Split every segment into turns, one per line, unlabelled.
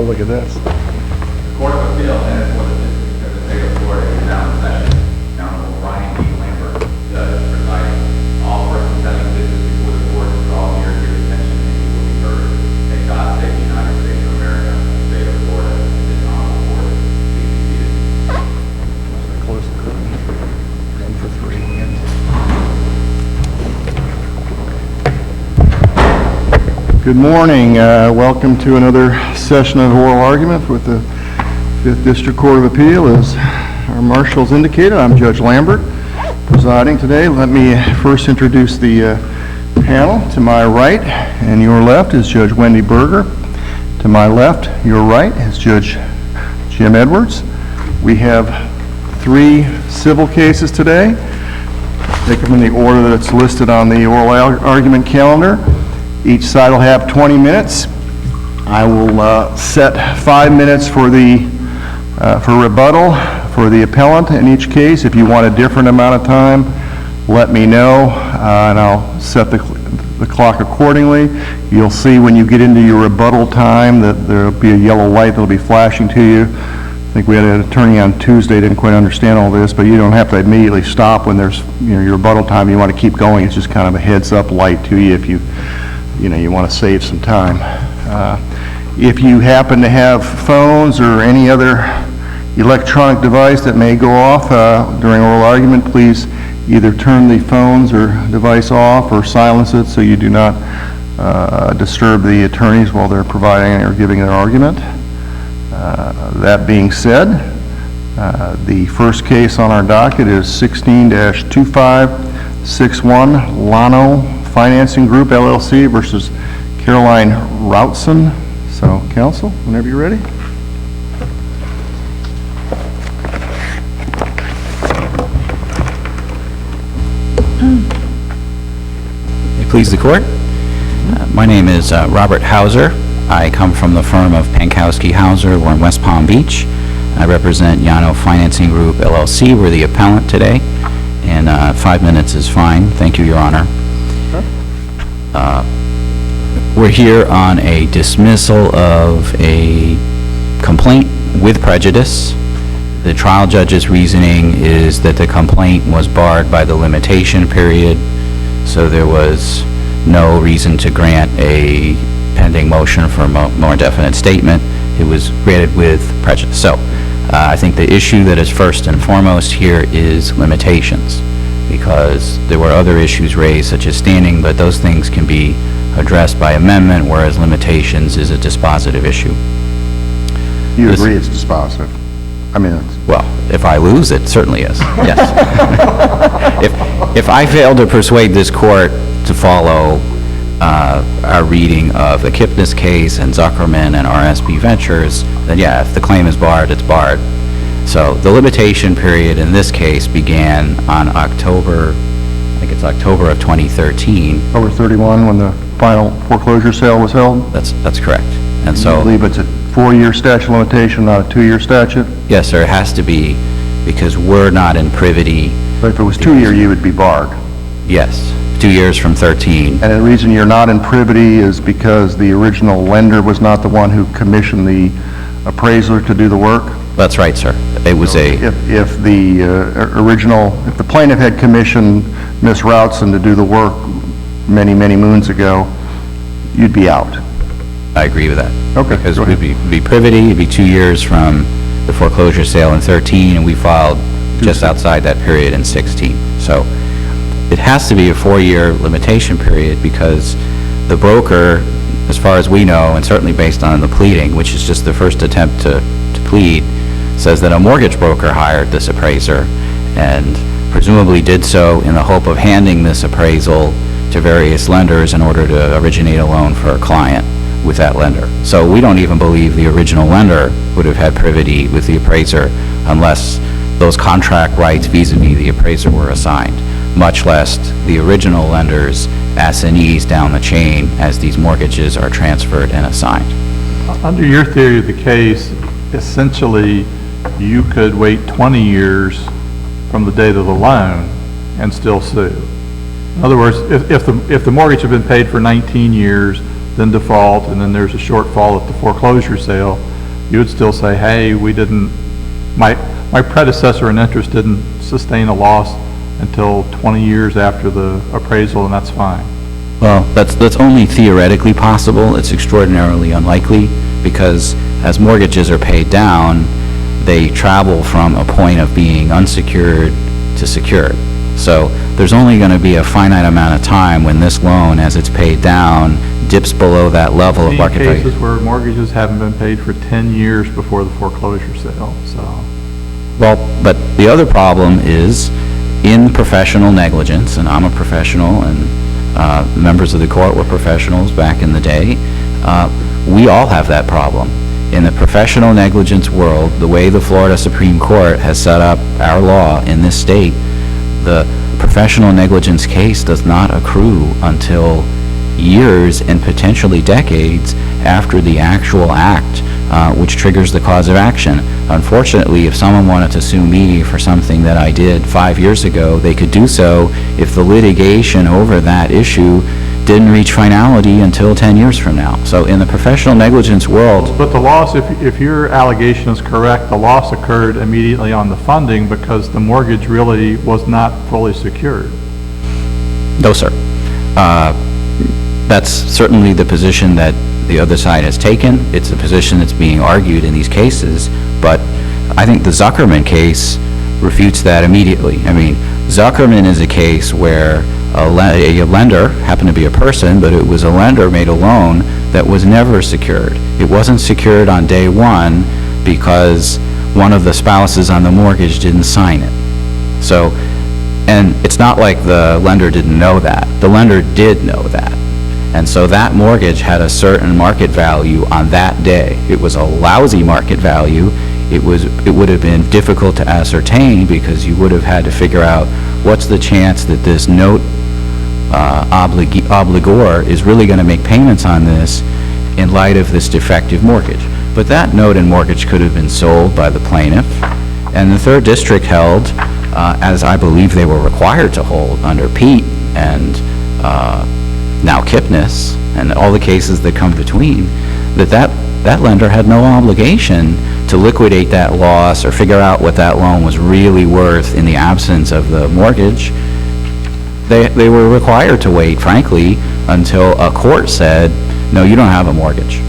Oh, look at this.
Court of Appeal and for the District of the State of Florida is now in session. Honorable Brian D. Lambert, Judge, presiding. All persons having business before the court draw near to your attention and you will be heard. May God save the United States of America, the State of Florida, and this honorable court. Please be seated.
Close to run for 3 again. Good morning. Welcome to another session of oral argument with the 5th District Court of Appeal. As our marshals indicated, I'm Judge Lambert presiding today. Let me first introduce the panel. To my right and your left is Judge Wendy Berger. To my left, your right, is Judge Jim Edwards. We have 3 civil cases today. Take them in the order that it's listed on the oral argument calendar. Each side will have 20 minutes. I will set 5 minutes for rebuttal for the appellant in each case. If you want a different amount of time, let me know, and I'll set the clock accordingly. You'll see when you get into your rebuttal time that there'll be a yellow light that'll be flashing to you. I think we had an attorney on Tuesday, didn't quite understand all this, but you don't have to immediately stop when there's your rebuttal time. You want to keep going. It's just kind of a heads-up light to you if you want to save some time. If you happen to have phones or any other electronic device that may go off during oral argument, please either turn the phones or device off or silence it so you do not disturb the attorneys while they're providing or giving their argument. That being said, the first case on our docket is 16-2561 LLANO Financing Group, LLC versus Caroline ROUTSON. So, counsel, whenever you're ready.
May it please the court. My name is Robert Hauser. I come from the firm of Pankowski Hauser. We're in West Palm Beach. I represent LLANO Financing Group, LLC. We're the appellant today, and 5 minutes is fine. Thank you, Your Honor. We're here on a dismissal of a complaint with prejudice. The trial judge's reasoning is that the complaint was barred by the limitation period, so there was no reason to grant a pending motion for a more definite statement. It was granted with prejudice. So I think the issue that is first and foremost here is limitations, because there were other issues raised such as standing, but those things can be addressed by amendment, whereas limitations is a dispositive issue.
You agree it's dispositive? I mean,
well, if I lose, it certainly is, yes. If I fail to persuade this court to follow our reading of the Kipnis case and Zuckerman and RSB Ventures, then yeah, if the claim is barred, it's barred. So the limitation period in this case began on October of 2013.
October 31 when the final foreclosure sale was held?
That's correct. And so
I believe it's a 4-year statute of limitation, not a 2-year statute?
Yes, sir, it has to be, because we're not in privity.
But if it was 2-year, you would be barred?
Yes, 2 years from 13.
And the reason you're not in privity is because the original lender was not the one who commissioned the appraiser to do the work?
That's right, sir. It was
If the plaintiff had commissioned Ms. Routson to do the work many, many moons ago, you'd be out.
I agree with that.
Okay,
Because
go
we'd
ahead.
be privity, it'd be 2 years from the foreclosure sale in 13, and we filed just outside that period in 16. So it has to be a 4-year limitation period because the broker, as far as we know, and certainly based on the pleading, which is just the first attempt to plead, says that a mortgage broker hired this appraiser and presumably did so in the hope of handing this appraisal to various lenders in order to originate a loan for a client with that lender. So we don't even believe the original lender would have had privity with the appraiser unless those contract rights vis-a-vis the appraiser were assigned, much less the original lender's assignees down the chain as these mortgages are transferred and assigned.
Under your theory of the case, essentially you could wait 20 years from the date of the loan and still sue. In other words, if the mortgage had been paid for 19 years, then default, and then there's a shortfall at the foreclosure sale, you would still say, hey, we didn't, my predecessor in interest didn't sustain a loss until 20 years after the appraisal, and that's fine.
Well, that's only theoretically possible. It's extraordinarily unlikely because as mortgages are paid down, they travel from a point of being unsecured to secured. So there's only going to be a finite amount of time when this loan, as it's paid down, dips below that level of market
In
value.
cases where mortgages haven't been paid for 10 years before the foreclosure sale, so.
Well, but the other problem is in professional negligence, and I'm a professional, and members of the court were professionals back in the day, we all have that problem. In the professional negligence world, the way the Florida Supreme Court has set up our law in this state, the professional negligence case does not accrue until years and potentially decades after the actual act, which triggers the cause of action. Unfortunately, if someone wanted to sue me for something that I did 5 years ago, they could do so if the litigation over that issue didn't reach finality until 10 years from now. So in the professional negligence world...
But the loss, if your allegation is correct, the loss occurred immediately on the funding because the mortgage really was not fully secured.
No, sir. That's certainly the position that the other side has taken. It's a position that's being argued in these cases, but I think the Zuckerman case refutes that immediately. I mean, Zuckerman is a case where a lender, happened to be a person, but it was a lender made a loan that was never secured. It wasn't secured on day one because one of the spouses on the mortgage didn't sign it. So, and it's not like the lender didn't know that. The lender did know that. And so that mortgage had a certain market value on that day. It was a lousy market value. It would have been difficult to ascertain because you would have had to figure out what's the chance that this note obligor is really going to make payments on this in light of this defective mortgage. But that note and mortgage could have been sold by the plaintiff, and the third district held, as I believe they were required to hold under Pete and now Kipnis and all the cases that come between, that lender had no obligation to liquidate that loss or figure out what that loan was really worth in the absence of the mortgage. They were required to wait, frankly, until a court said, no, you don't have a mortgage.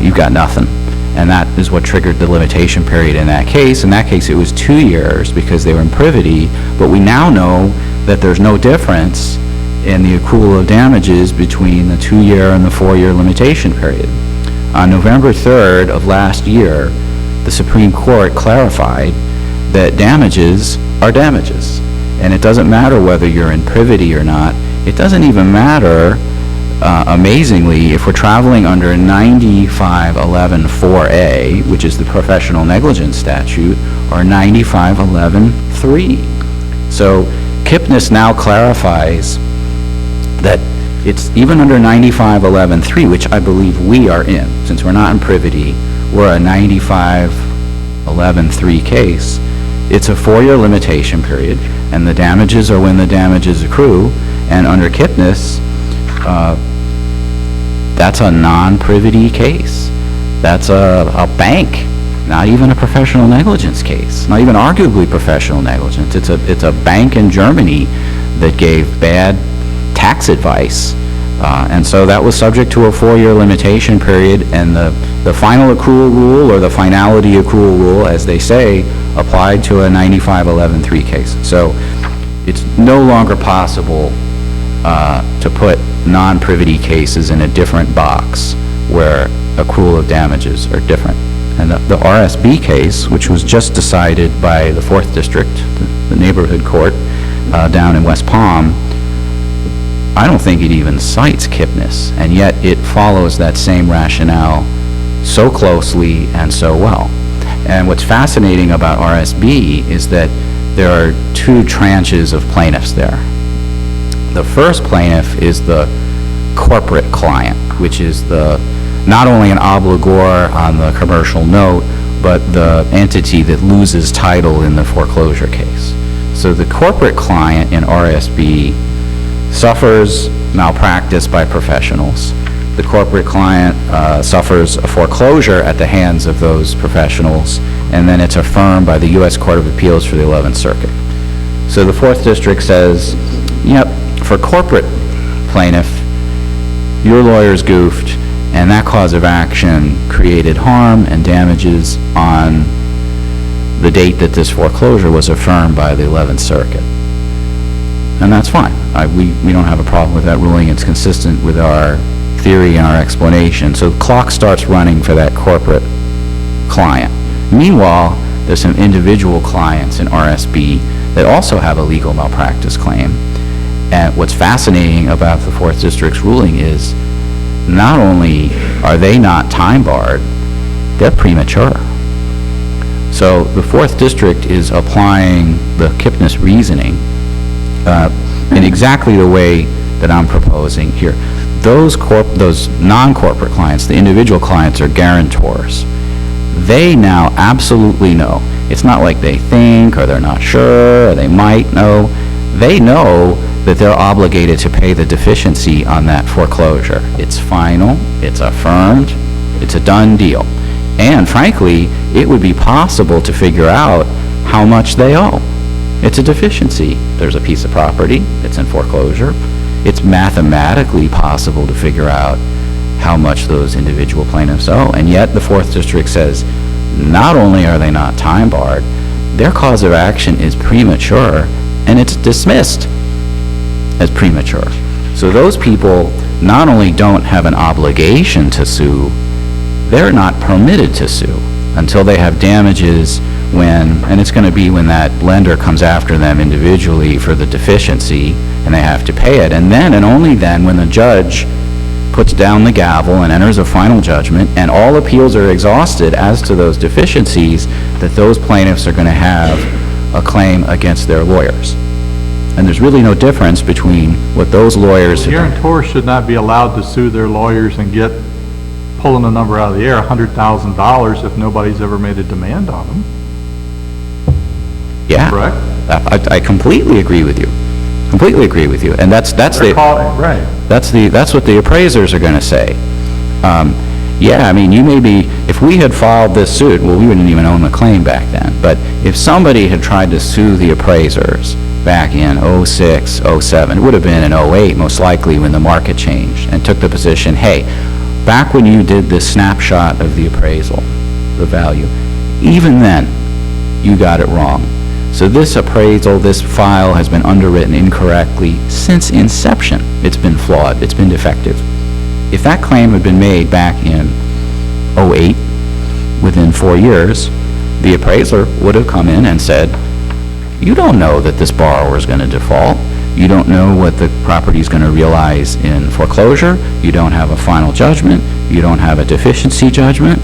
You've got nothing. And that is what triggered the limitation period in that case. In that case, it was 2 years because they were in privity, but we now know that there's no difference in the accrual of damages between the 2-year and the 4-year limitation period. On November 3rd of last year, the Supreme Court clarified that damages are damages. And it doesn't matter whether you're in privity or not. It doesn't even matter, amazingly, if we're traveling under 9511-4A, which is the professional negligence statute, or 9511-3. So Kipnis now clarifies that it's even under 9511-3, which I believe we are in. Since we're not in privity, we're a 9511-3 case. It's a 4-year limitation period, and the damages are when the damages accrue, and under Kipnis, that's a non-privity case. That's a bank, not even a professional negligence case, not even arguably professional negligence. It's a bank in Germany that gave bad tax advice, and so that was subject to a 4-year limitation period, and the final accrual rule, or the finality accrual rule, as they say, applied to a 9511-3 case. So it's no longer possible to put non-privity cases in a different box where accrual of damages are different. And the RSB case, which was just decided by the 4th District, the neighborhood court down in West Palm, I don't think it even cites Kipnis, and yet it follows that same rationale so closely and so well. And what's fascinating about RSB is that there are 2 tranches of plaintiffs there. The first plaintiff is the corporate client, which is not only an obligor on the commercial note, but the entity that loses title in the foreclosure case. So the corporate client in RSB suffers malpractice by professionals. the corporate client suffers a foreclosure at the hands of those professionals, and then it's affirmed by the U.S. Court of Appeals for the 11th Circuit. So the 4th District says, yep, for corporate plaintiff, your lawyer's goofed, and that cause of action created harm and damages on the date that this foreclosure was affirmed by the 11th Circuit. And that's fine. We don't have a problem with that ruling. It's consistent with our theory and our explanation. So the clock starts running for that corporate client. Meanwhile, there's some individual clients in RSB that also have a legal malpractice claim. And what's fascinating about the 4th District's ruling is not only are they not time barred, they're premature. So the 4th District is applying the Kipnis reasoning in exactly the way that I'm proposing here. Those non-corporate clients, the individual clients, are guarantors. They now absolutely know. It's not like they think, or they're not sure, or they might know. They know that they're obligated to pay the deficiency on that foreclosure. It's final, it's affirmed, it's a done deal. And frankly, it would be possible to figure out how much they owe. It's a deficiency. There's a piece of property, it's in foreclosure. It's mathematically possible to figure out how much those individual plaintiffs owe. And yet the 4th District says, not only are they not time barred, their cause of action is premature, and it's dismissed as premature. So those people not only don't have an obligation to sue, they're not permitted to sue until they have damages when, and it's going to be when that lender comes after them individually for the deficiency and they have to pay it. And then, and only then, when the judge puts down the gavel and enters a final judgment and all appeals are exhausted as to those deficiencies, that those plaintiffs are going to have a claim against their lawyers. And there's really no difference between what those lawyers have done.
Guarantors should not be allowed to sue their lawyers and get, pulling a number out of the air, $100,000 if nobody's ever made a demand on them.
Yeah.
Correct?
I completely agree with you. Completely agree with you. And that's
Right.
that's what the appraisers are going to say. Yeah, I mean, you may be, if we had filed this suit, well, we wouldn't even own the claim back then, but if somebody had tried to sue the appraisers back in 06, 07, it would have been in 08 most likely when the market changed, and took the position, hey, back when you did this snapshot of the appraisal, the value, even then, you got it wrong. So this appraisal, this file has been underwritten incorrectly since inception. It's been flawed, it's been defective. If that claim had been made back in 08, within 4 years, the appraiser would have come in and said, you don't know that this borrower is going to default. You don't know what the property is going to realize in foreclosure. You don't have a final judgment. You don't have a deficiency judgment.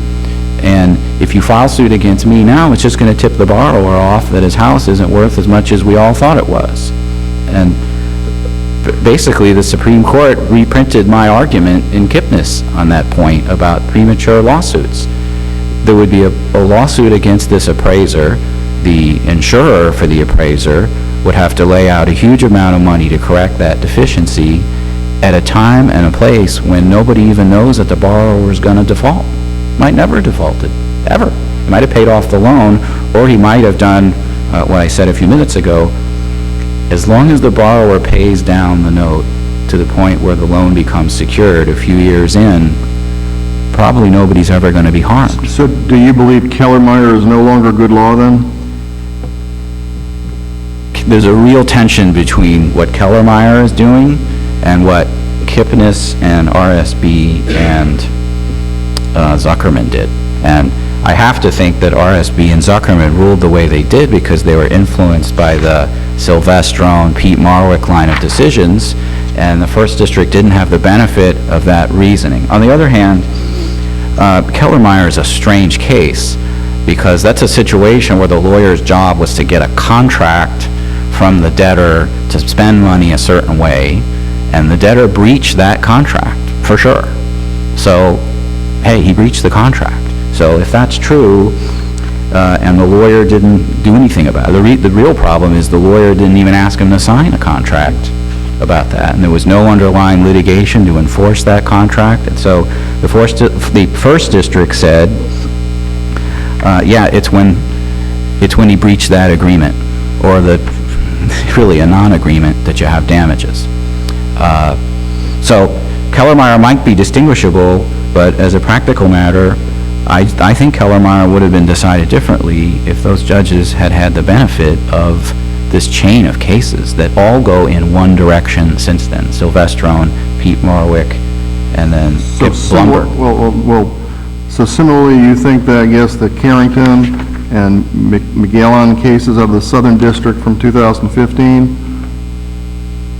And if you file suit against me now, it's just going to tip the borrower off that his house isn't worth as much as we all thought it was. And basically, the Supreme Court reprinted my argument in Kipnis on that point about premature lawsuits. There would be a lawsuit against this appraiser. The insurer for the appraiser would have to lay out a huge amount of money to correct that deficiency at a time and a place when nobody even knows that the borrower is going to default. Might never have defaulted, ever. He might have paid off the loan, or he might have done what I said a few minutes ago. As long as the borrower pays down the note to the point where the loan becomes secured a few years in, probably nobody's ever going to be harmed.
So do you believe Kellermeyer is no longer good law then?
There's a real tension between what Kellermeyer is doing and what Kipnis and RSB and Zuckerman did. And I have to think that RSB and Zuckerman ruled the way they did because they were influenced by the Silvestrone, Pete Marwick line of decisions, and the First District didn't have the benefit of that reasoning. On the other hand, Kellermeyer is a strange case because that's a situation where the lawyer's job was to get a contract from the debtor to spend money a certain way, and the debtor breached that contract, for sure. So, hey, he breached the contract. So if that's true, and the lawyer didn't do anything about it, the real problem is the lawyer didn't even ask him to sign a contract about that, and there was no underlying litigation to enforce that contract. And so the first district said, yeah, it's when he breached that agreement, or really a non-agreement, that you have damages. So Kellermeyer might be distinguishable, but as a practical matter, I think Kellermeyer would have been decided differently if those judges had had the benefit of this chain of cases that all go in one direction since then. Silvestrone, Pete Marwick, and then Skip Blumberg.
So similarly, you think that, I guess, the Carrington and McGallan cases of the Southern District from 2015,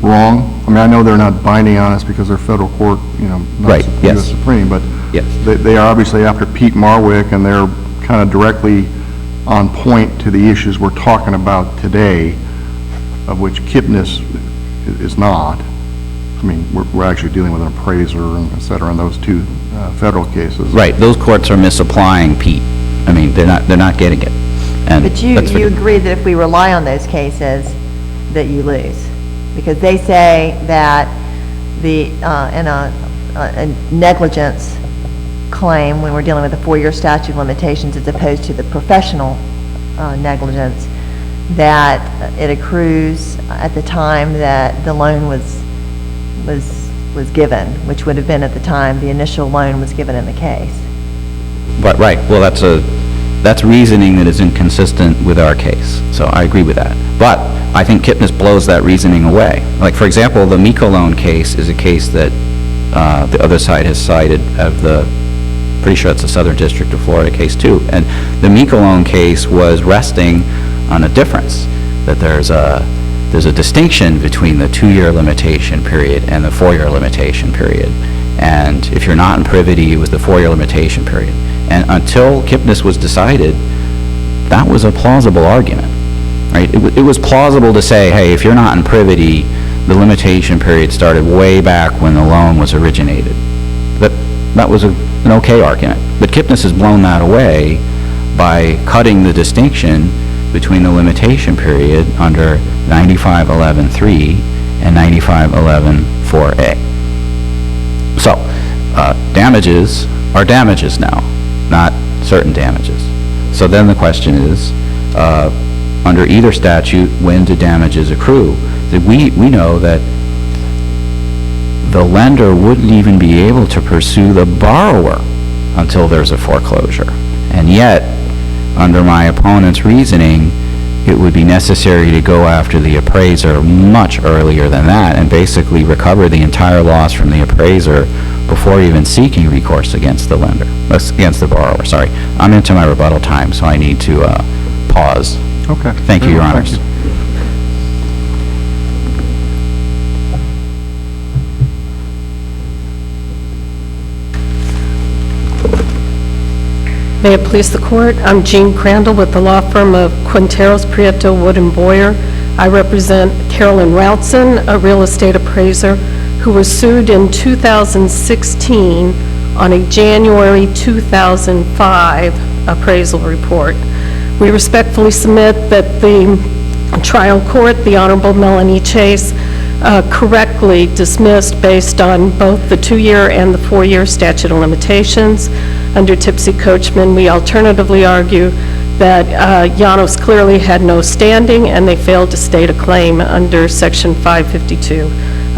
wrong? I mean, I know they're not binding on us because they're federal court, not
Right, yes.
U.S. Supreme, but
Yes.
they are obviously after Pete Marwick, and they're kind of directly on point to the issues we're talking about today, of which Kipnis is not. I mean, we're actually dealing with an appraiser and et cetera in those two federal cases.
Right, those courts are misapplying Pete. I mean, they're not getting it. And
But you agree that if we rely on those cases, that you lose? Because they say that in a negligence claim, when we're dealing with a 4-year statute of limitations as opposed to the professional negligence, that it accrues at the time that the loan was given, which would have been at the time the initial loan was given in the case.
But, right, well, that's reasoning that is inconsistent with our case, so I agree with that. But I think Kipnis blows that reasoning away. Like, for example, the Miko loan case is a case that the other side has cited of pretty sure it's the Southern District of Florida case too. And the Miko loan case was resting on a difference, that there's a distinction between the 2-year limitation period and the 4-year limitation period. And if you're not in privity, it was the 4-year limitation period. And until Kipnis was decided, that was a plausible argument, right? It was plausible to say, hey, if you're not in privity, the limitation period started way back when the loan was originated. That was an okay argument. But Kipnis has blown that away by cutting the distinction between the limitation period under 9511.3 and 9511.4a. So, damages are damages now, not certain damages. So then the question is, under either statute, when do damages accrue? We know that the lender wouldn't even be able to pursue the borrower until there's a foreclosure. And yet, under my opponent's reasoning, it would be necessary to go after the appraiser much earlier than that and basically recover the entire loss from the appraiser before even seeking recourse against the lender, against the borrower, sorry. I'm into my rebuttal time, so I need to pause.
Okay.
Thank you, Your Honors.
Thank you.
May it please the Court, I'm Jean Crandall with the law firm of Quinteros, Prieto, Wood & Boyer. I represent Carolyn Routson, a real estate appraiser, who was sued in 2016 on a January 2005 appraisal report. We respectfully submit that the trial court, the Honorable Melanie Chase, correctly dismissed based on both the 2-year and the 4-year statute of limitations. Under Tipsy Coachman, we alternatively argue that Llanos clearly had no standing and they failed to state a claim under Section 552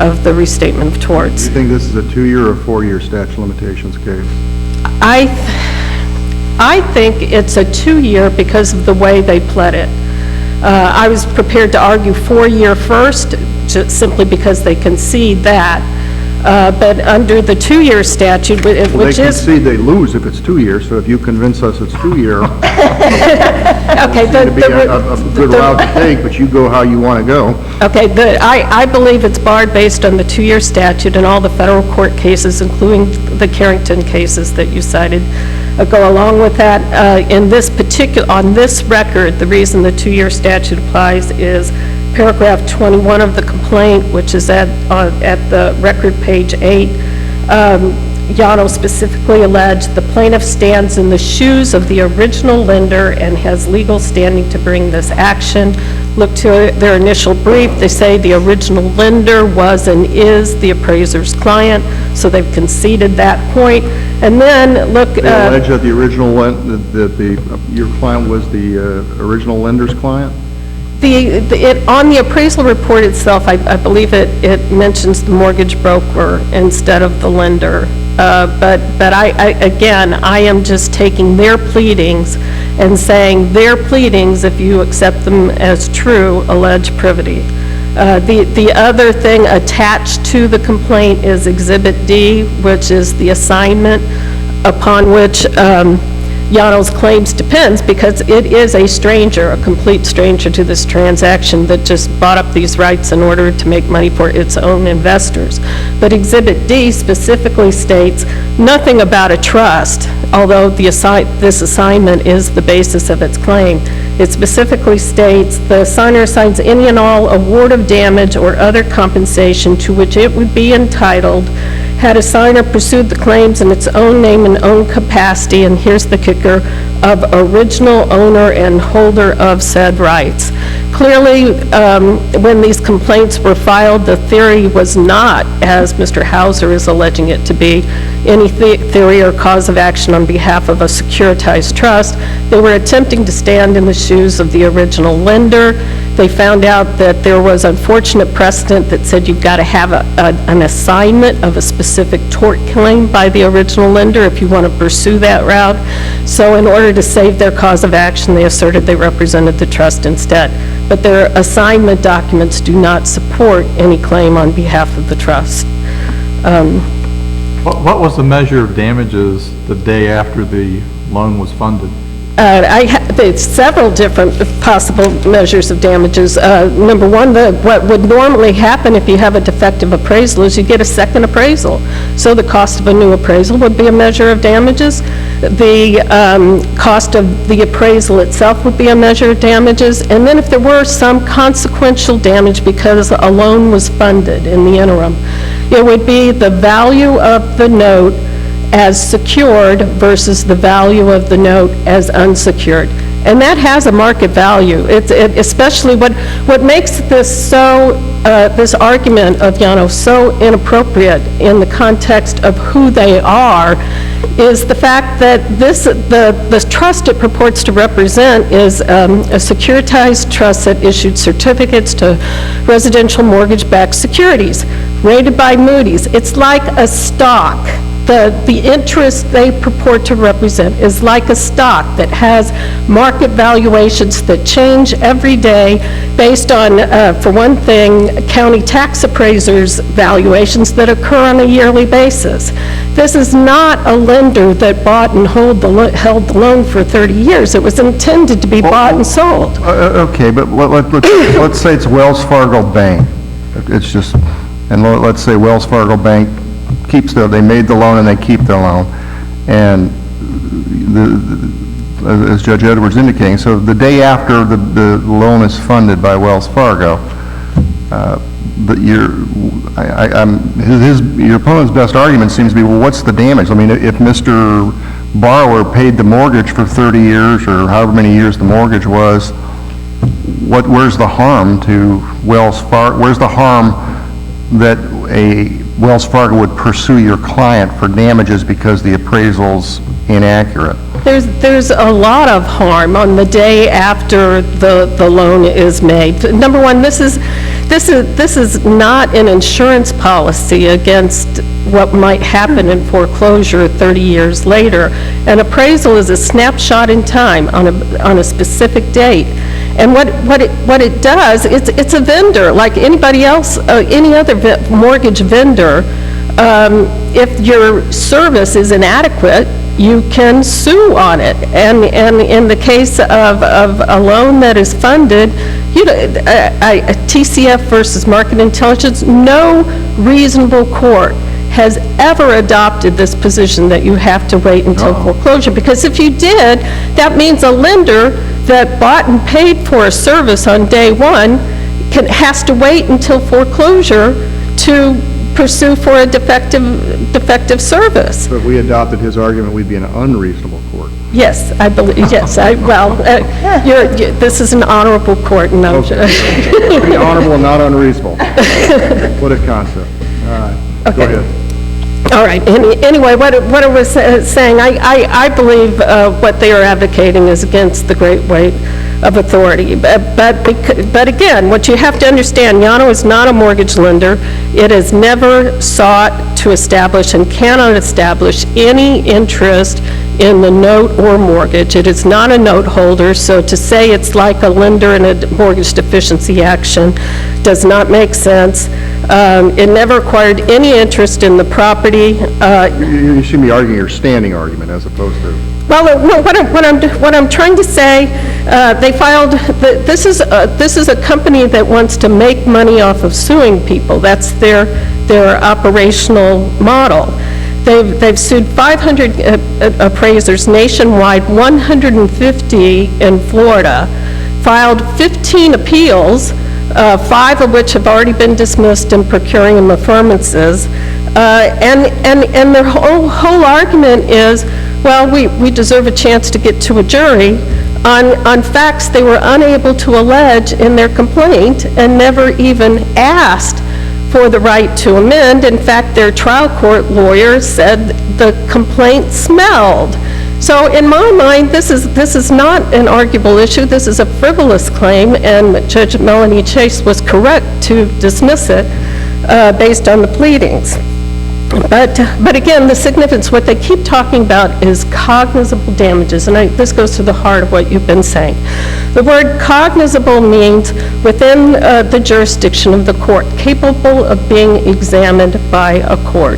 of the Restatement of Torts.
Do you think this is a 2-year or 4-year statute of limitations case?
I think it's a 2-year because of the way they pled it. I was prepared to argue 4-year first, just simply because they concede that. But under the 2-year statute, which is...
Well, they concede they lose if it's 2 years, so if you convince us it's 2-year,
okay,
it'd be a good route to take, but you go how you want to go.
Okay, I believe it's barred based on the 2-year statute, and all the federal court cases, including the Carrington cases that you cited, go along with that. On this record, the reason the 2-year statute applies is paragraph 21 of the complaint, which is at the record page 8. Llanos specifically alleged the plaintiff stands in the shoes of the original lender and has legal standing to bring this action. look to their initial brief, they say the original lender was and is the appraiser's client, so they've conceded that point. And then, look...
They allege that the original, your client was the original lender's client?
On the appraisal report itself, I believe it mentions the mortgage broker instead of the lender. But I am just taking their pleadings and saying their pleadings, if you accept them as true, allege privity. The other thing attached to the complaint is Exhibit D, which is the assignment upon which Llano's claims depends, because it is a stranger, a complete stranger to this transaction that just bought up these rights in order to make money for its own investors. But Exhibit D specifically states nothing about a trust, although this assignment is the basis of its claim. It specifically states the assigner assigns any and all award of damage or other compensation to which it would be entitled had assigner pursued the claims in its own name and own capacity, and here's the kicker, of original owner and holder of said rights. Clearly, when these complaints were filed, the theory was not, as Mr. Hauser is alleging it to be, any theory or cause of action on behalf of a securitized trust. They were attempting to stand in the shoes of the original lender. They found out that there was unfortunate precedent that said you've got to have an assignment of a specific tort claim by the original lender if you want to pursue that route. So in order to save their cause of action, they asserted they represented the trust instead. But their assignment documents do not support any claim on behalf of the trust.
What was the measure of damages the day after the loan was funded?
There's several different possible measures of damages. Number one, what would normally happen if you have a defective appraisal is you get a second appraisal. So the cost of a new appraisal would be a measure of damages. The cost of the appraisal itself would be a measure of damages. And then if there were some consequential damage because a loan was funded in the interim, it would be the value of the note as secured versus the value of the note as unsecured. And that has a market value. Especially what makes this this argument of Llano so inappropriate in the context of who they are is the fact that the trust it purports to represent is a securitized trust that issued certificates to residential mortgage-backed securities rated by Moody's. It's like a stock. The interest they purport to represent is like a stock that has market valuations that change every day based on, for one thing, county tax appraisers' valuations that occur on a yearly basis. This is not a lender that bought and held the loan for 30 years. It was intended to be bought and sold.
Okay, but let's say it's Wells Fargo Bank. It's just, and let's say Wells Fargo Bank they made the loan and they keep their loan. And as Judge Edwards indicating, so the day after the loan is funded by Wells Fargo, your opponent's best argument seems to be, well, what's the damage? I mean, if Mr. Borrower paid the mortgage for 30 years or however many years the mortgage was, where's the harm to Wells Fargo? Where's the harm that a Wells Fargo would pursue your client for damages because the appraisal's inaccurate?
There's a lot of harm on the day after the loan is made. Number one, this is not an insurance policy against what might happen in foreclosure 30 years later. An appraisal is a snapshot in time on a specific date. And what it does, it's a vendor like anybody else, any other mortgage vendor. If your service is inadequate, you can sue on it. And in the case of a loan that is funded, TCF versus Market Intelligence, no reasonable court has ever adopted this position that you have to wait until foreclosure. Because if you did, that means a lender that bought and paid for a service on day one has to wait until foreclosure to pursue for a defective service.
So if we adopted his argument, we'd be in an unreasonable court.
Yes, I believe, yes, this is an honorable court, and I'm
Be honorable and not unreasonable. What a concept. All right, go
Okay.
ahead.
All right, anyway, what I was saying, I believe what they are advocating is against the great weight of authority. But again, what you have to understand, LLANO is not a mortgage lender. It has never sought to establish and cannot establish any interest in the note or mortgage. It is not a note holder, so to say it's like a lender in a mortgage deficiency action does not make sense. It never acquired any interest in the property.
You should be arguing your standing argument as opposed to...
Well, no, what I'm trying to say, they filed, this is a company that wants to make money off of suing people. That's their operational model. They've sued 500 appraisers nationwide, 150 in Florida, filed 15 appeals, 5 of which have already been dismissed and procuring them affirmances. And their whole argument is, well, we deserve a chance to get to a jury on facts they were unable to allege in their complaint and never even asked for the right to amend. In fact, their trial court lawyer said the complaint smelled. So in my mind, this is not an arguable issue. This is a frivolous claim, and Judge Melanie Chase was correct to dismiss it based on the pleadings. But again, the significance, what they keep talking about is cognizable damages, and this goes to the heart of what you've been saying. The word cognizable means within the jurisdiction of the court, capable of being examined by a court.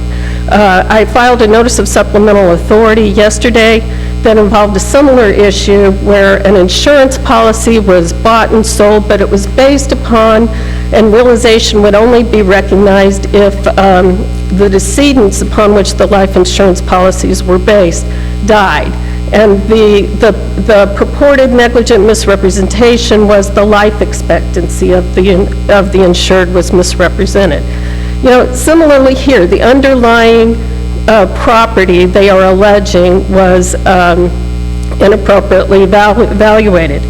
I filed a notice of supplemental authority yesterday that involved a similar issue where an insurance policy was bought and sold, but it was based upon, and realization would only be recognized if the decedents upon which the life insurance policies were based died. And the purported negligent misrepresentation was the life expectancy of the insured was misrepresented. You know, similarly here, the underlying property they are alleging was inappropriately evaluated.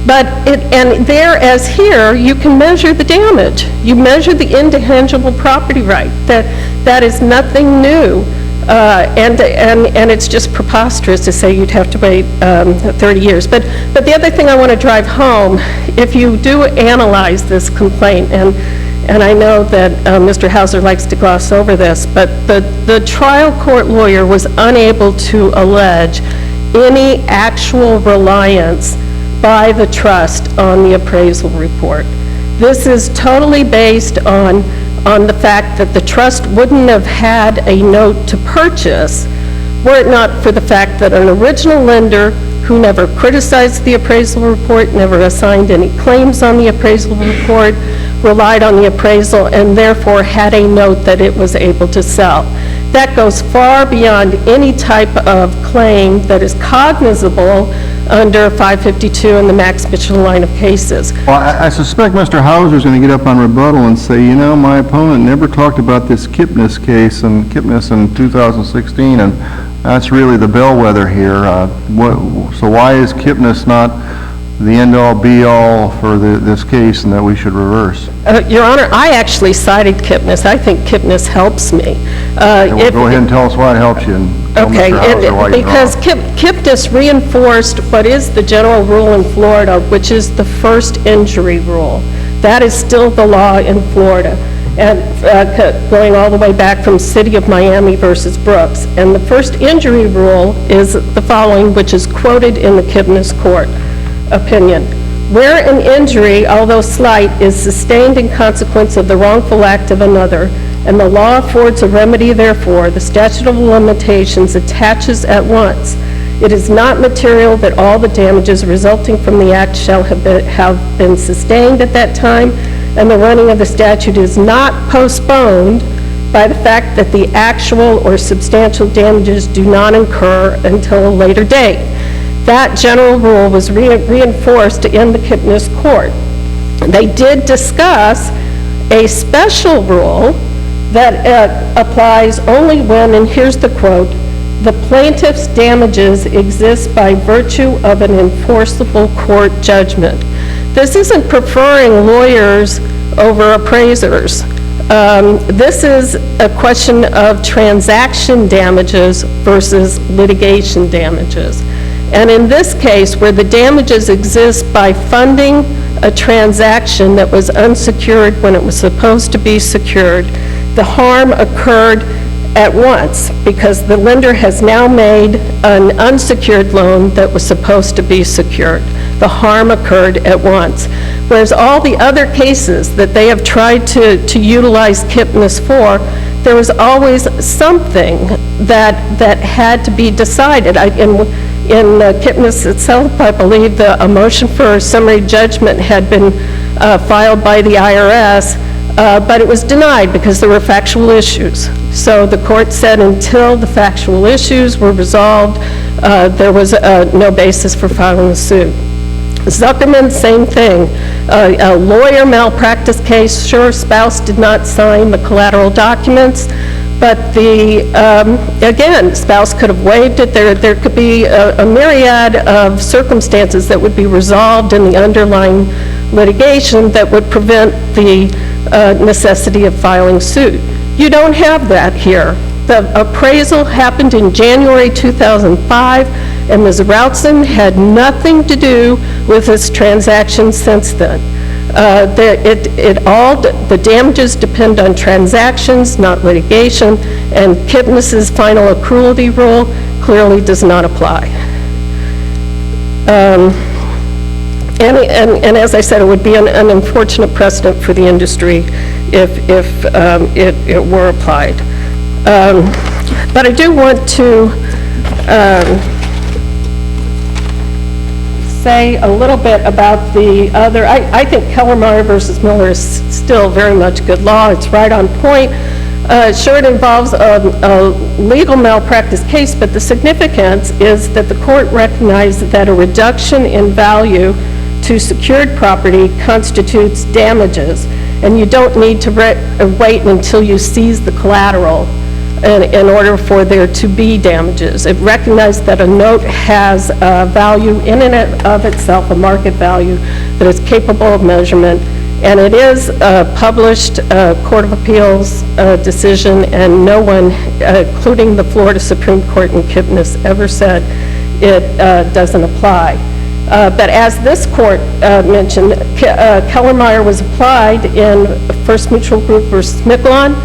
But and there, as here, you can measure the damage. You measure the intangible property right. That is nothing new. And it's just preposterous to say you'd have to wait 30 years. But the other thing I want to drive home, if you do analyze this complaint, and I know that Mr. Hauser likes to gloss over this, but the trial court lawyer was unable to allege any actual reliance by the trust on the appraisal report. This is totally based on the fact that the trust wouldn't have had a note to purchase were it not for the fact that an original lender who never criticized the appraisal report, never assigned any claims on the appraisal report, relied on the appraisal, and therefore had a note that it was able to sell. That goes far beyond any type of claim that is cognizable under 552 in the Max Mitchell line of cases.
Well, I suspect Mr. Hauser's going to get up on rebuttal and say, you know, my opponent never talked about this Kipnis case and Kipnis in 2016, and that's really the bellwether here. So why is Kipnis not the end-all, be-all for this case and that we should reverse?
Your Honor, I actually cited Kipnis. I think Kipnis helps me.
Well, go ahead and tell us why it helps you. And tell
Okay,
Mr. Hauser why you're
because
wrong.
Kipnis reinforced what is the general rule in Florida, which is the first injury rule. That is still the law in Florida, and going all the way back from City of Miami versus Brooks. And the first injury rule is the following, which is quoted in the Kipnis court opinion. Where an injury, although slight, is sustained in consequence of the wrongful act of another, and the law affords a remedy therefore, the statute of limitations attaches at once. It is not material that all the damages resulting from the act shall have been sustained at that time, and the running of the statute is not postponed by the fact that the actual or substantial damages do not incur until a later date. That general rule was reinforced in the Kipnis court. They did discuss a special rule that applies only when, and here's the quote, The plaintiff's damages exist by virtue of an enforceable court judgment. This isn't preferring lawyers over appraisers. This is a question of transaction damages versus litigation damages. And in this case, where the damages exist by funding a transaction that was unsecured when it was supposed to be secured, the harm occurred at once because the lender has now made an unsecured loan that was supposed to be secured. The harm occurred at once. Whereas all the other cases that they have tried to utilize Kipnis for, there was always something that had to be decided. In Kipnis itself, I believe a motion for summary judgment had been filed by the IRS, but it was denied because there were factual issues. So the court said until the factual issues were resolved, there was no basis for filing the suit. Zuckerman, same thing. A lawyer malpractice case, sure, spouse did not sign the collateral documents, but again, spouse could have waived it. There could be a myriad of circumstances that would be resolved in the underlying litigation that would prevent the necessity of filing suit. You don't have that here. The appraisal happened in January 2005, and Ms. ROUTSON had nothing to do with this transaction since then. The damages depend on transactions, not litigation, and Kipnis's final accruality rule clearly does not apply. And as I said, it would be an unfortunate precedent for the industry if it were applied. But I do want to say a little bit about the other. I think Kellermeyer versus Miller is still very much good law. It's right on point. Sure, it involves a legal malpractice case, but the significance is that the court recognized that a reduction in value to secured property constitutes damages, and you don't need to wait until you seize the collateral in order for there to be damages. It recognized that a note has value in and of itself, a market value that is capable of measurement, and it is a published Court of Appeals decision, and no one, including the Florida Supreme Court in Kipnis, ever said it doesn't apply. But as this court mentioned, Kellermeyer was applied in First Mutual Group versus Miquelon.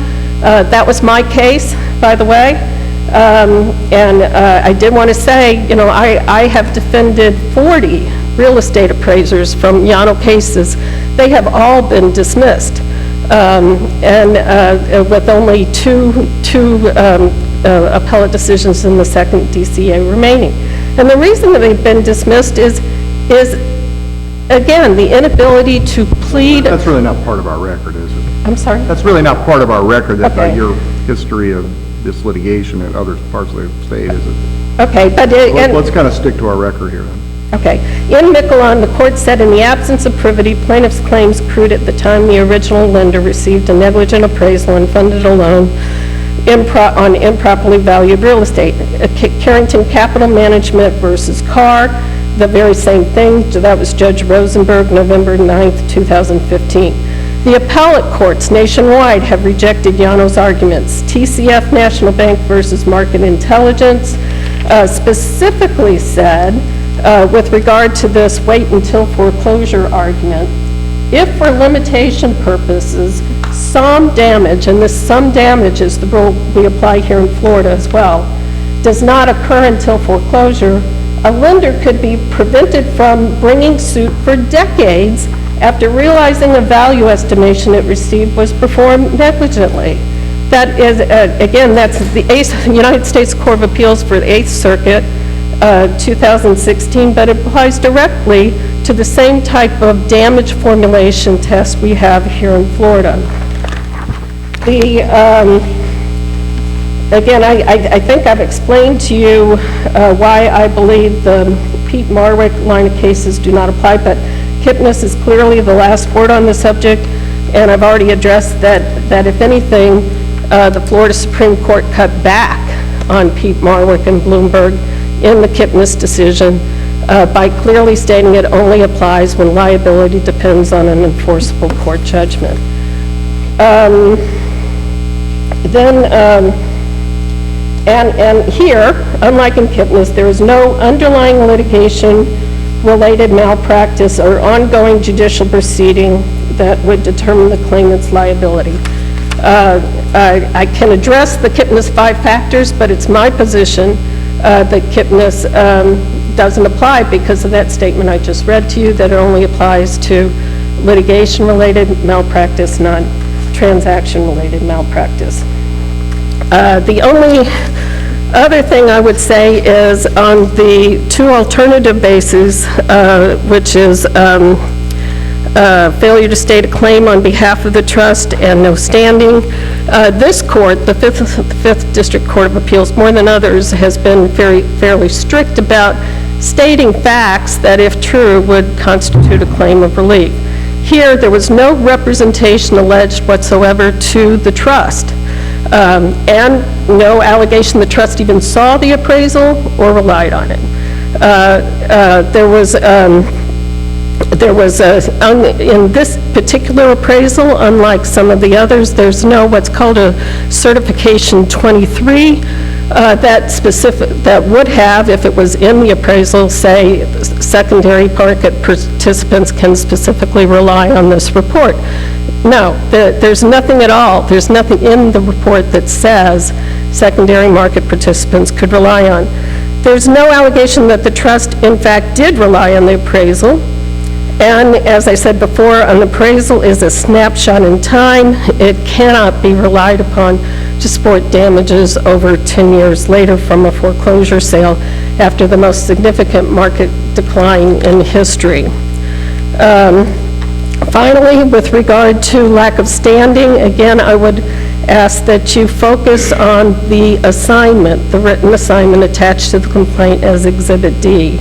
That was my case, by the way. And I did want to say, you know, I have defended 40 real estate appraisers from LLANO cases. They have all been dismissed, and with only two appellate decisions in the second DCA remaining. And the reason that they've been dismissed is again, the inability to plead.
That's really not part of our record, is it?
I'm sorry?
That's really not part of our record, that
Okay.
your history of this litigation in other parts of the state, is it?
Okay, but
Let's kind of stick to our record here then.
okay. In Miquelon, the court said in the absence of privity, plaintiff's claims accrued at the time the original lender received a negligent appraisal and funded a loan on improperly valued real estate. Carrington Capital Management versus Carr, the very same thing. That was Judge Rosenberg, November 9th, 2015. The appellate courts nationwide have rejected LLANO's arguments. TCF National Bank versus Market Intelligence specifically said, with regard to this wait until foreclosure argument, if for limitation purposes, some damage, and this some damage is the rule we apply here in Florida as well, does not occur until foreclosure, a lender could be prevented from bringing suit for decades after realizing a value estimation it received was performed negligently. That is, again, that's the United States Court of Appeals for the 8th Circuit, 2016, but it applies directly to the same type of damage formulation test we have here in Florida. Again, I think I've explained to you why I believe the Pete Marwick line of cases do not apply, but Kipnis is clearly the last word on the subject, and I've already addressed that if anything, the Florida Supreme Court cut back on Pete Marwick and Bloomberg in the Kipnis decision by clearly stating it only applies when liability depends on an enforceable court judgment. And here, unlike in Kipnis, there is no underlying litigation-related malpractice or ongoing judicial proceeding that would determine the claimant's liability. I can address the Kipnis 5 factors, but it's my position that Kipnis doesn't apply because of that statement I just read to you, that it only applies to litigation-related malpractice, not transaction-related malpractice. The only other thing I would say is on the two alternative bases, which is failure to state a claim on behalf of the trust and no standing. This court, the Fifth District Court of Appeals, more than others, has been fairly strict about stating facts that, if true, would constitute a claim of relief. Here, there was no representation alleged whatsoever to the trust, and no allegation the trust even saw the appraisal or relied on it. In this particular appraisal, unlike some of the others, there's no what's called a certification 23 that would have, if it was in the appraisal, say secondary market participants can specifically rely on this report. No, there's nothing at all. There's nothing in the report that says secondary market participants could rely on. There's no allegation that the trust, in fact, did rely on the appraisal. And as I said before, an appraisal is a snapshot in time. It cannot be relied upon to support damages over 10 years later from a foreclosure sale after the most significant market decline in history. Finally, with regard to lack of standing, again, I would ask that you focus on the assignment, the written assignment attached to the complaint as Exhibit D.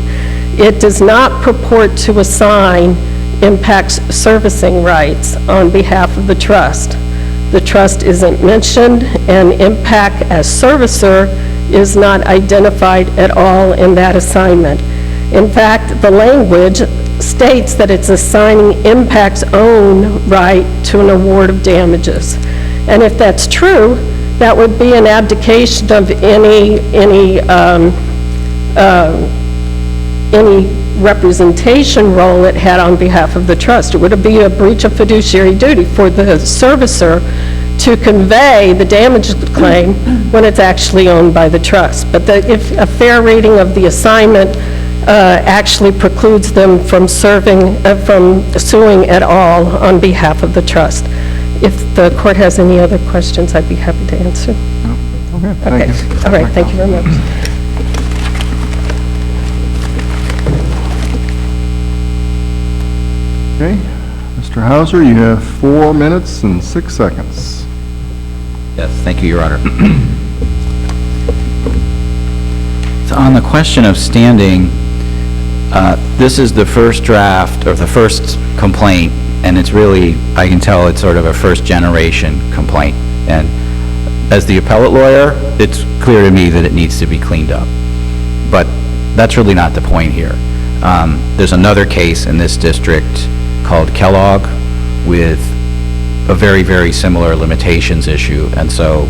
It does not purport to assign Impact's servicing rights on behalf of the trust. The trust isn't mentioned, and Impact as servicer is not identified at all in that assignment. In fact, the language states that it's assigning Impact's own right to an award of damages. And if that's true, that would be an abdication of any representation role it had on behalf of the trust. It would be a breach of fiduciary duty for the servicer to convey the damage claim when it's actually owned by the trust. But if a fair reading of the assignment actually precludes them from suing at all on behalf of the trust. If the court has any other questions, I'd be happy to answer.
Okay, thank you.
All right, thank you very much.
Okay, Mr. Hauser, you have 4 minutes and 6 seconds.
Yes, thank you, Your Honor. So on the question of standing, this is the first draft, or the first complaint, and it's really, I can tell it's sort of a first-generation complaint. And as the appellate lawyer, it's clear to me that it needs to be cleaned up. But that's really not the point here. There's another case in this district called Kellogg with a very, very similar limitations issue. And so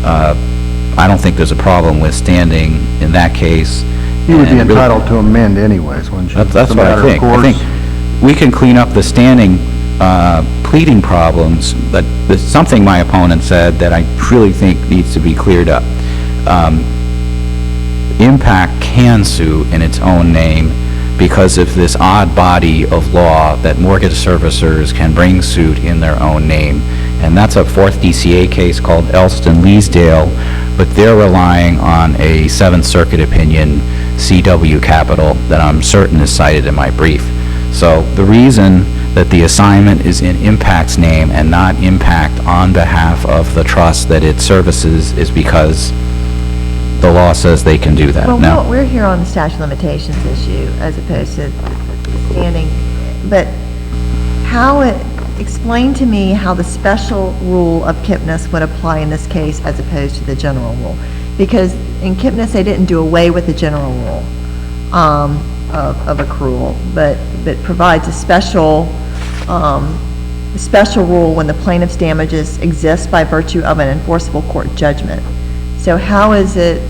I don't think there's a problem with standing in that case.
You would be
And
entitled to amend anyways, wouldn't you?
That's
As a
what I
matter of
think. I
course.
think we can clean up the standing pleading problems, but there's something my opponent said that I really think needs to be cleared up. Impact can sue in its own name because of this odd body of law that mortgage servicers can bring suit in their own name. And that's a 4th DCA case called Elston-Leesdale, but they're relying on a 7th Circuit opinion, CW Capital, that I'm certain is cited in my brief. So the reason that the assignment is in Impact's name and not Impact on behalf of the trust that it services is because the law says they can do that.
Well,
Now,
we're here on the statute of limitations issue as opposed to the standing, but explain to me how the special rule of Kipnis would apply in this case as opposed to the general rule. Because in Kipnis, they didn't do away with the general rule of accrual, but provides a special rule when the plaintiff's damages exist by virtue of an enforceable court judgment. So how is it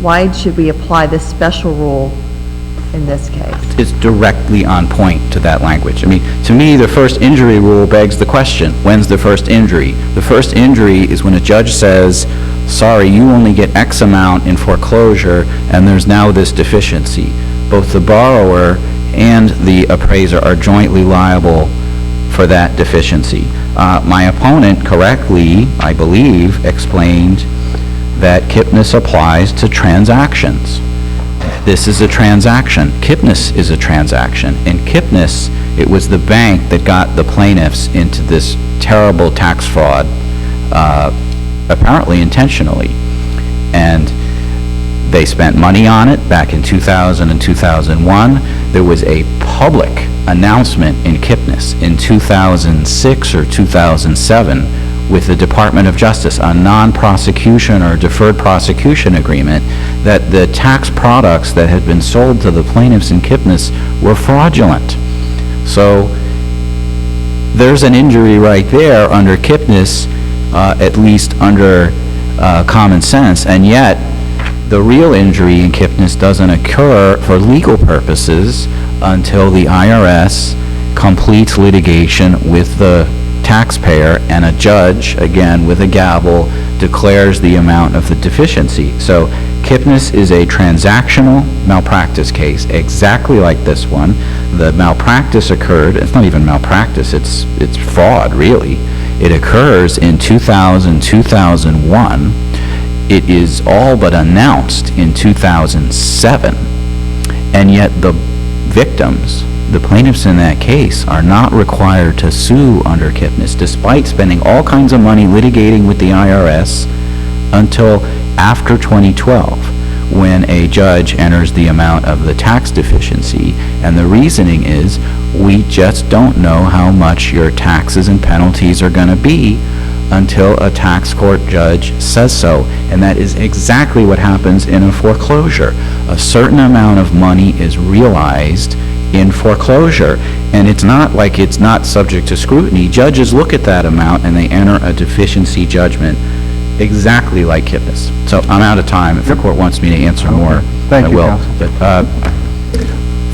why should we apply this special rule in this case?
It's directly on point to that language. I mean, to me, the first injury rule begs the question, when's the first injury? The first injury is when a judge says, sorry, you only get X amount in foreclosure, and there's now this deficiency. Both the borrower and the appraiser are jointly liable for that deficiency. My opponent correctly, I believe, explained that Kipnis applies to transactions. This is a transaction. Kipnis is a transaction. In Kipnis, it was the bank that got the plaintiffs into this terrible tax fraud, apparently intentionally. And they spent money on it back in 2000 and 2001. There was a public announcement in Kipnis in 2006 or 2007 with the Department of Justice, a non-prosecution or deferred prosecution agreement, that the tax products that had been sold to the plaintiffs in Kipnis were fraudulent. So there's an injury right there under Kipnis, at least under common sense, and yet the real injury in Kipnis doesn't occur for legal purposes until the IRS completes litigation with the taxpayer, and a judge, again with a gavel, declares the amount of the deficiency. So Kipnis is a transactional malpractice case, exactly like this one. The malpractice occurred, it's not even malpractice, it's fraud, really. It occurs in 2000, 2001. It is all but announced in 2007, and yet the victims, the plaintiffs in that case, are not required to sue under Kipnis, despite spending all kinds of money litigating with the IRS until after 2012, when a judge enters the amount of the tax deficiency. And the reasoning is, we just don't know how much your taxes and penalties are going to be until a tax court judge says so. And that is exactly what happens in a foreclosure. A certain amount of money is realized in foreclosure, and it's not like it's not subject to scrutiny. Judges look at that amount and they enter a deficiency judgment exactly like Kipnis. So I'm out of time. If the court wants me to answer more,
Thank
I
you,
will.
counsel.
But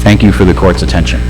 thank you for the court's attention.